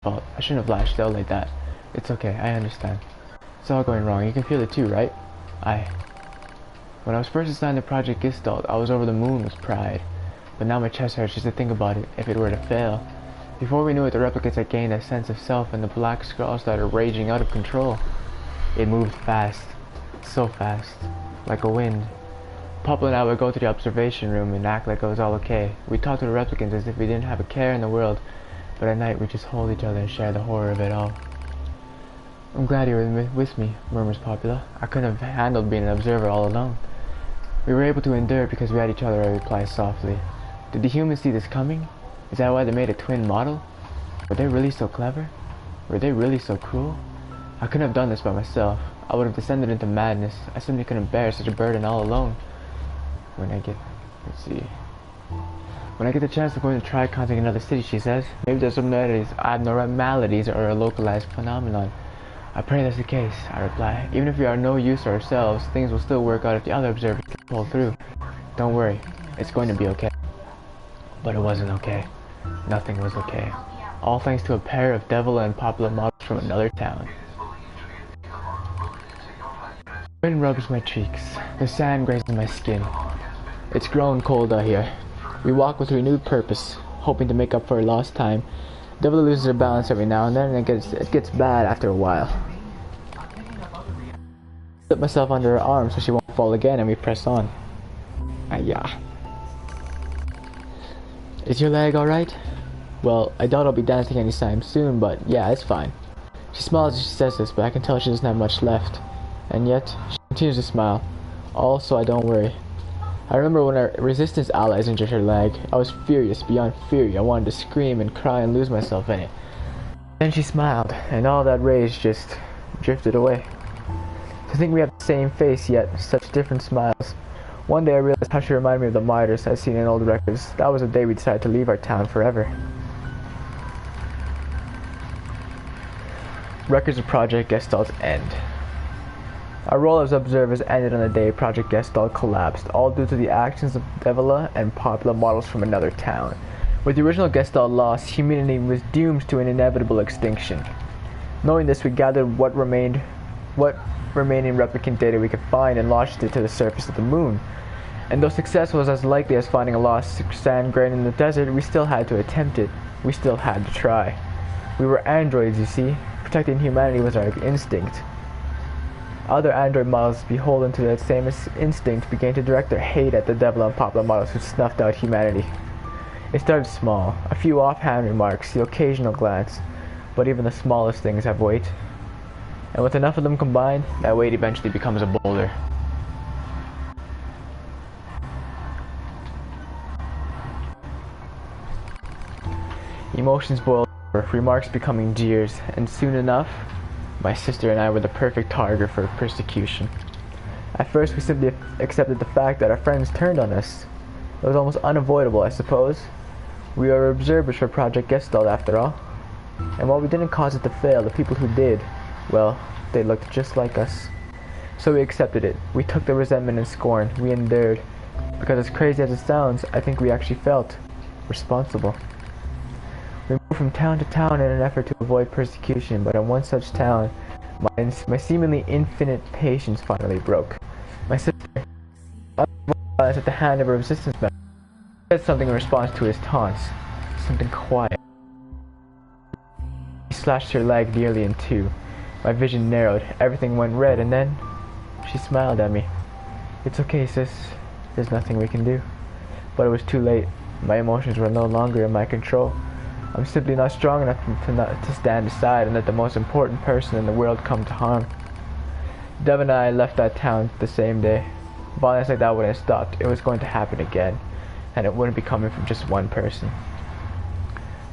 fault. I shouldn't have lashed out like that. It's okay, I understand. It's all going wrong. You can feel it too, right? I. When I was first assigned to Project Gestalt, I was over the moon with pride. But now my chest hurts just to think about it, if it were to fail. Before we knew it, the replicants had gained a sense of self and the black scrawl started raging out of control. It moved fast. So fast. Like a wind. Papa and I would go to the observation room and act like it was all okay. We talked to the replicants as if we didn't have a care in the world, but at night we just hold each other and share the horror of it all. I'm glad you were with me, murmurs Popula. I couldn't have handled being an observer all alone. We were able to endure it because we had each other, I replied softly. Did the humans see this coming? Is that why they made a twin model? Were they really so clever? Were they really so cruel? I couldn't have done this by myself. I would have descended into madness. I simply couldn't bear such a burden all alone. When I get the chance to go and try contacting another city, she says. Maybe there's some abnormalities or a localized phenomenon. I pray that's the case, I reply. Even if we are no use to ourselves, things will still work out if the other observers can pull through. Don't worry, it's going to be okay. But it wasn't okay. Nothing was okay. All thanks to a pair of devil and Popula models from another town. Wind rubs my cheeks. The sand grazes my skin. It's grown cold out here. We walk with renewed purpose, hoping to make up for lost time. Devil loses her balance every now and then, and it gets bad after a while. I slip myself under her arm so she won't fall again, and we press on. Yeah. Is your leg alright? Well, I doubt I'll be dancing anytime soon, but yeah, it's fine. She smiles as she says this, but I can tell she doesn't have much left. And yet, she continues to smile. Also, I don't worry. I remember when our resistance allies injured her leg. I was furious beyond fury. I wanted to scream and cry and lose myself in it. Then she smiled, and all that rage just drifted away. To think we have the same face, yet such different smiles. One day I realized how she reminded me of the martyrs I'd seen in old records. That was the day we decided to leave our town forever. Records of Project Gestalt's end. Our role as observers ended on the day Project Gestalt collapsed, all due to the actions of Devila and Popula models from another town. With the original Gestalt lost, humanity was doomed to an inevitable extinction. Knowing this, we gathered what remaining replicant data we could find and launched it to the surface of the moon. And though success was as likely as finding a lost sand grain in the desert, we still had to attempt it. We still had to try. We were androids, you see. Protecting humanity was our instinct. Other android models, beholden to that same instinct, began to direct their hate at the Devil and Popula models who snuffed out humanity. It started small, a few offhand remarks, the occasional glance, but even the smallest things have weight. And with enough of them combined, that weight eventually becomes a boulder. Emotions boiled over, remarks becoming jeers, and soon enough, my sister and I were the perfect target for persecution. At first, we simply accepted the fact that our friends turned on us. It was almost unavoidable, I suppose. We are observers for Project Gestalt, after all. And while we didn't cause it to fail, the people who did, well, they looked just like us. So we accepted it. We took the resentment and scorn. We endured. Because as crazy as it sounds, I think we actually felt responsible. We moved from town to town in an effort to avoid persecution, but in one such town, my seemingly infinite patience finally broke. My sister, violence at the hand of a resistance member, said something in response to his taunts. Something quiet. She slashed her leg nearly in two. My vision narrowed, everything went red, and then she smiled at me. It's okay, sis. There's nothing we can do. But it was too late. My emotions were no longer in my control. I'm simply not strong enough to stand aside and let the most important person in the world come to harm. Dev and I left that town the same day. Violence like that wouldn't have stopped. It was going to happen again, and it wouldn't be coming from just one person.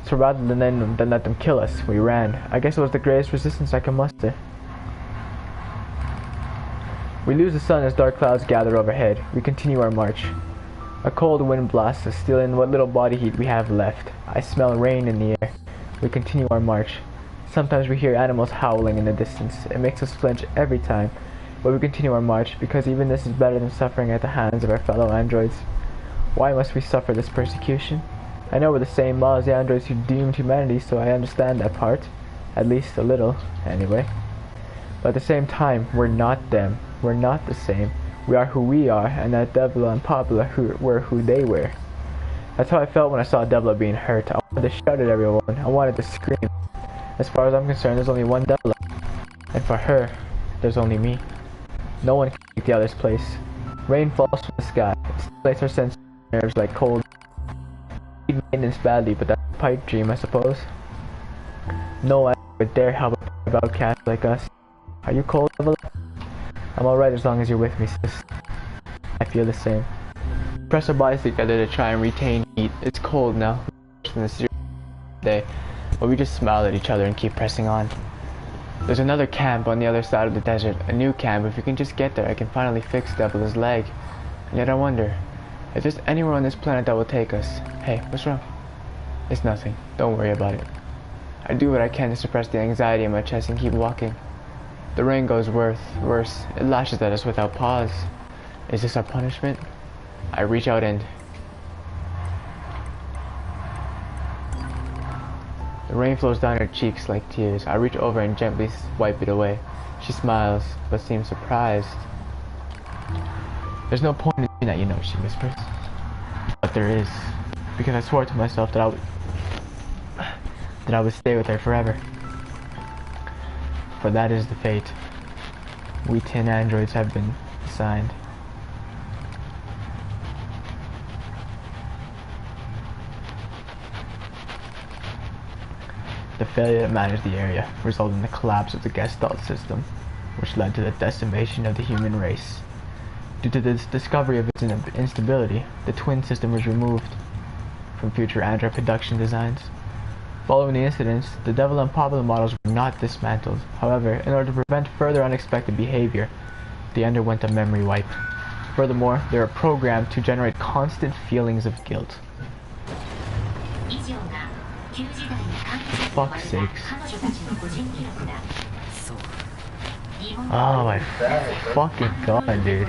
So rather than let them kill us, we ran. I guess it was the greatest resistance I could muster. We lose the sun as dark clouds gather overhead. We continue our march. A cold wind blasts us, stealing what little body heat we have left. I smell rain in the air. We continue our march. Sometimes we hear animals howling in the distance. It makes us flinch every time. But we continue our march, because even this is better than suffering at the hands of our fellow androids. Why must we suffer this persecution? I know we're the same as the androids who doomed humanity, so I understand that part. At least a little, anyway. But at the same time, we're not them. We're not the same. We are who we are, and that Devla and Popula were who they were. That's how I felt when I saw Devla being hurt. I wanted to shout at everyone. I wanted to scream. As far as I'm concerned, there's only one Devla. And for her, there's only me. No one can take the other's place. Rain falls from the sky. It stimulates our sense of nerves like cold. We need maintenance badly, but that's a pipe dream, I suppose. No one would dare help about cats like us. Are you cold, Devla? I'm alright as long as you're with me, sis. I feel the same. Press our bodies together to try and retain heat. It's cold now. From the serious day, but we just smile at each other and keep pressing on. There's another camp on the other side of the desert. A new camp. If we can just get there, I can finally fix Devla's leg. And yet I wonder, if there's anywhere on this planet that will take us. Hey, what's wrong? It's nothing. Don't worry about it. I do what I can to suppress the anxiety in my chest and keep walking. The rain goes worse. It lashes at us without pause. Is this our punishment? I reach out and... The rain flows down her cheeks like tears. I reach over and gently wipe it away. She smiles, but seems surprised. There's no point in doing that, you know, she whispers. But there is. Because I swore to myself that I would stay with her forever. For that is the fate we 10 androids have been assigned. The failure to manage the area resulted in the collapse of the Gestalt system, which led to the decimation of the human race. Due to the discovery of its instability, the twin system was removed from future android production designs. Following the incidents, the Devla and Popula models were not dismantled. However, in order to prevent further unexpected behavior, they underwent a memory wipe. Furthermore, they were programmed to generate constant feelings of guilt. Fuck's sakes. Oh my fucking god, dude.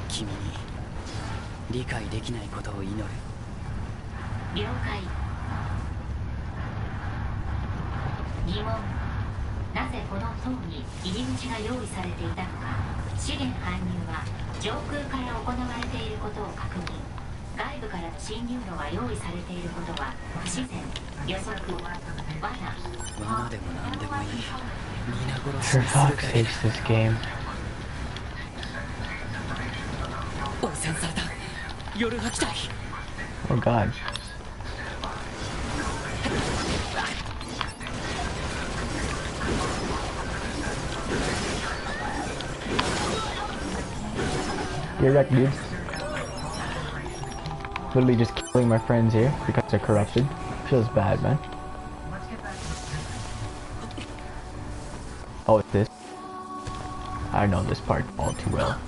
君に理解できないことを祈る。了解。疑問。なぜこの塔に入り口が用意されていたのか。資源搬入は上空から行われていることを確認。外部からの侵入路が用意されていることは不自然。予測。罠でも何でもいい。皆殺しにするかい。this game. 汚染された夜吐きたい。Oh god. You're right, dude. Literally just killing my friends here because they're corrupted. Feels bad, man. Oh, it's this. I know this part all too well.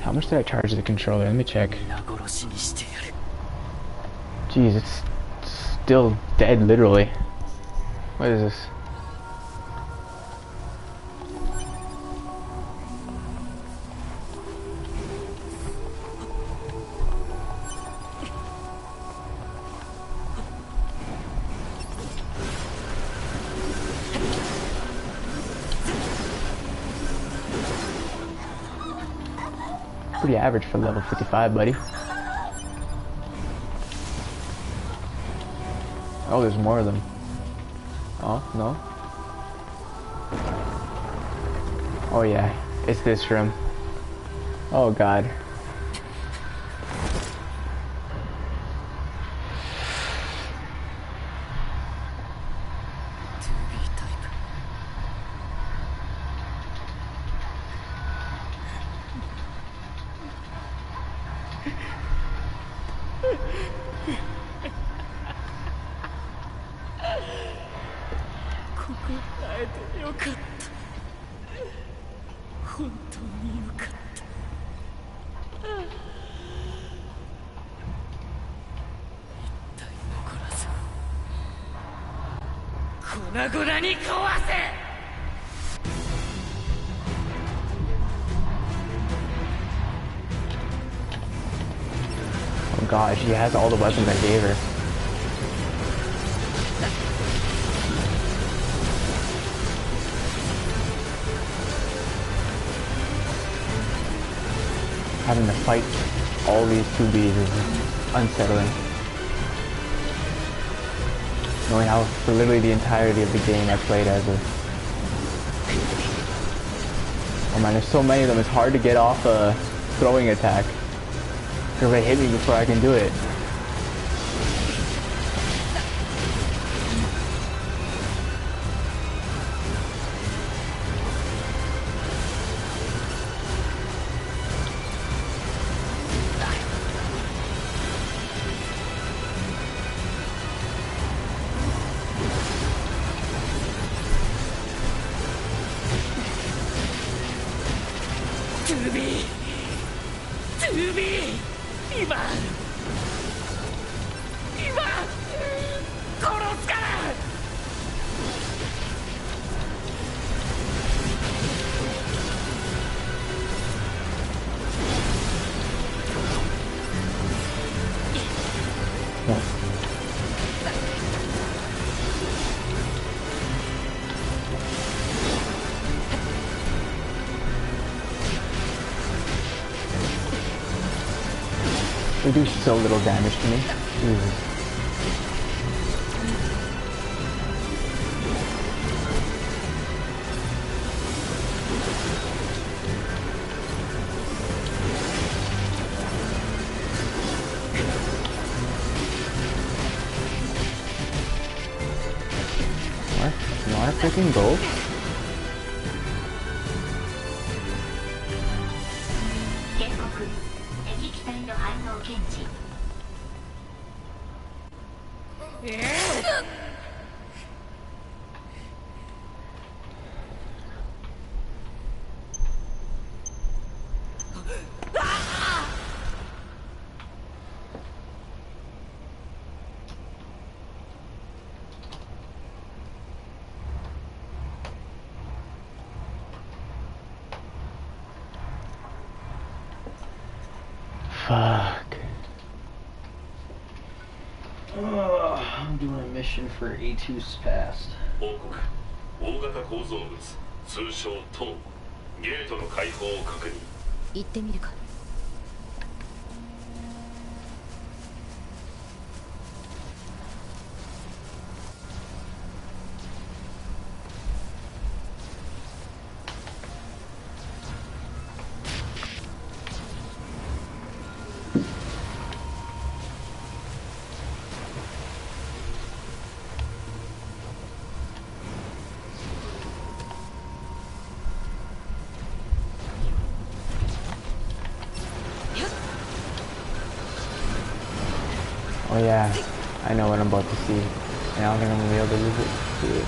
How much did I charge the controller? Let me check. Jeez, it's still dead, literally. What is this? Pretty average for level 55, buddy. Oh, there's more of them. Oh, no? Oh yeah, it's this room. Oh god. 会えてよかった。本当によかった。一体残らず粉々に壊せ。Oh god, she has all the weapons I gave her. Having to fight all these 2Bs is unsettling. Knowing how for literally the entirety of the game I played as a... Oh man, there's so many of them, it's hard to get off a throwing attack. Because they hit me before I can do it. They do so little damage to me. Jesus. What? You wanna freaking go? Fuck. I'm doing a mission for A2's past. 報告。大型構造物、通称トン。ゲートの開放を確認。行ってみるか。Oh yeah, I know what I'm about to see, and I don't think I'm gonna be able to lose it. See it.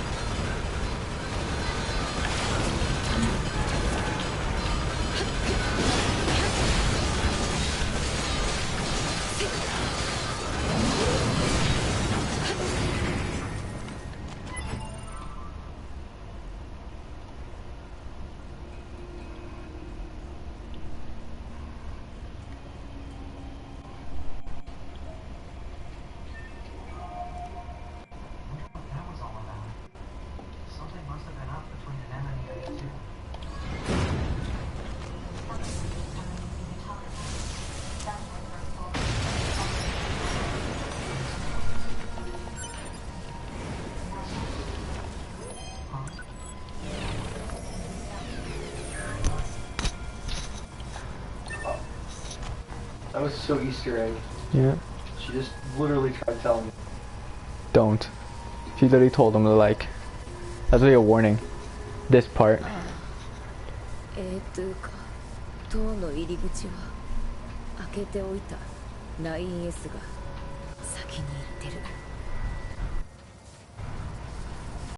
That was so Easter egg. Yeah. She just literally tried telling me. Don't. She literally told him to like. That's really a warning. This part. 塔の入り口は開けておいた。9S が先に行ってる。